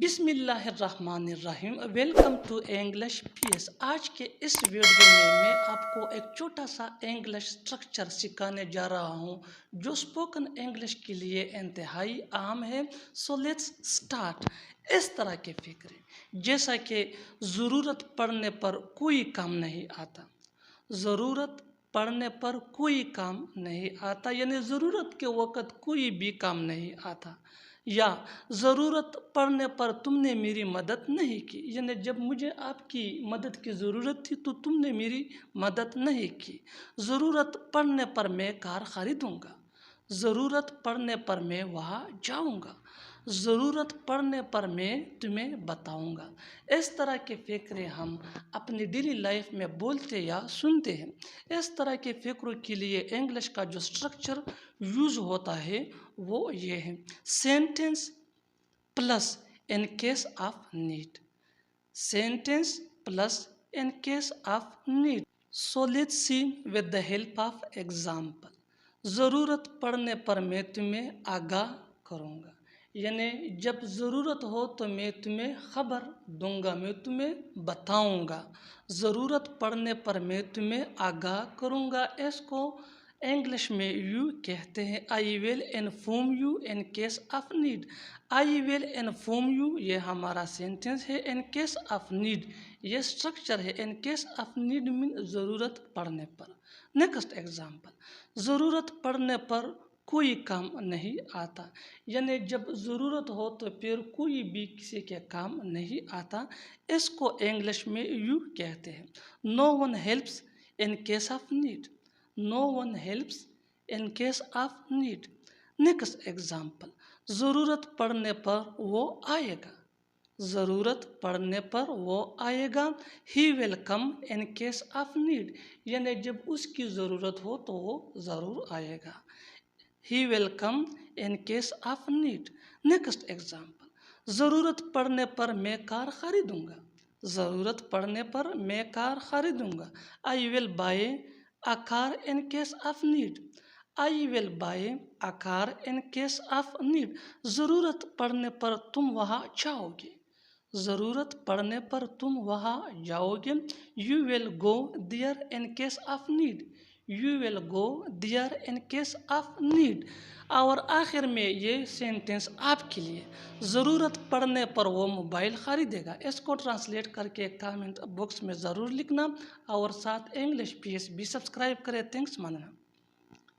بسم اللہ الرحمن الرحیم، ویلکم ٹو انگلش PS۔ آج کے اس ویڈیو میں آپ کو ایک چھوٹا سا انگلش سٹرکچر سکھانے جا رہا ہوں جو اسپوکن انگلش کے لیے انتہائی اہم ہے۔ So let's start. اس طرح کے فکریں جیسا کہ ضرورت پڑنے پر کوئی کام نہیں آتا، ضرورت پڑنے پر کوئی کام نہیں آتا، یعنی ضرورت کے وقت کوئی بھی کام نہیں آتا، یا ضرورت پڑنے پر تم نے میری مدد نہیں کی، یعنی جب مجھے آپ کی مدد کی ضرورت تھی تو تم نے میری مدد نہیں کی۔ ضرورت پڑنے پر میں کار خریدوں گا، ضرورت پڑنے پر میں وہاں جاؤں گا، ضرورت پڑنے پر میں تمہیں بتاؤں گا۔ اس طرح کے فقرے ہم اپنی ڈیلی لائف میں بولتے یا سنتے ہیں۔ اس طرح کے فقروں کے لیے انگلش کا جو سٹرکچر یوز ہوتا ہے وہ یہ ہے: sentence plus in case of need, sentence plus in case of need. So let's see with the help of example. ضرورت پڑنے پر میں تمہیں آگاہ کروں گا، یعنی جب ضرورت ہو تو میں تمہیں خبر دوں گا، میں تمہیں بتاؤں گا۔ ضرورت پڑنے پر میں تمہیں آگاہ کروں گا، اس کو انگلش میں یوں کہتے ہیں: I will inform you in case of need. I will inform you یہ ہمارا سینٹینس ہے، ان کیس آف نیڈ یہ سٹرکچر ہے۔ ان کیس آف نیڈ مین ضرورت پڑنے پر۔ نیکسٹ ایگزامپل: ضرورت پڑنے پر کوئی کام نہیں آتا، یعنی جب ضرورت ہو تو پھر کوئی بھی کسی کے کام نہیں آتا، اس کو انگلش میں یوں کہتے ہیں: no one helps in case of need, no one helps in case of need. Next example: ضرورت پڑنے پر وہ آئے گا، ضرورت پڑنے پر وہ آئے گا۔ He will come in case of need, یعنی جب اس کی ضرورت ہو تو وہ ضرور آئے گا۔ He will come in case of need. Next example: ضرورت پڑنے پر میں کار خریدوں گا، ضرورت پڑنے پر میں کار خریدوں گا۔ I will buy a car in case of need, I will buy a car in case of need. ضرورت پڑنے پر تم وہاں جاؤ گے، ضرورت پڑنے پر تم وہاں جاؤ گے۔ You will go there in case of need, you will go there in case of need. اور آخر میں یہ سینٹینس آپ کے لیے: ضرورت پڑنے پر وہ موبائل خریدے گا۔ اس کو ٹرانسلیٹ کر کے کامنٹ باکس میں ضرور لکھنا، اور ساتھ انگلش PS بھی سبسکرائب کریں۔ تھینکس ماننا۔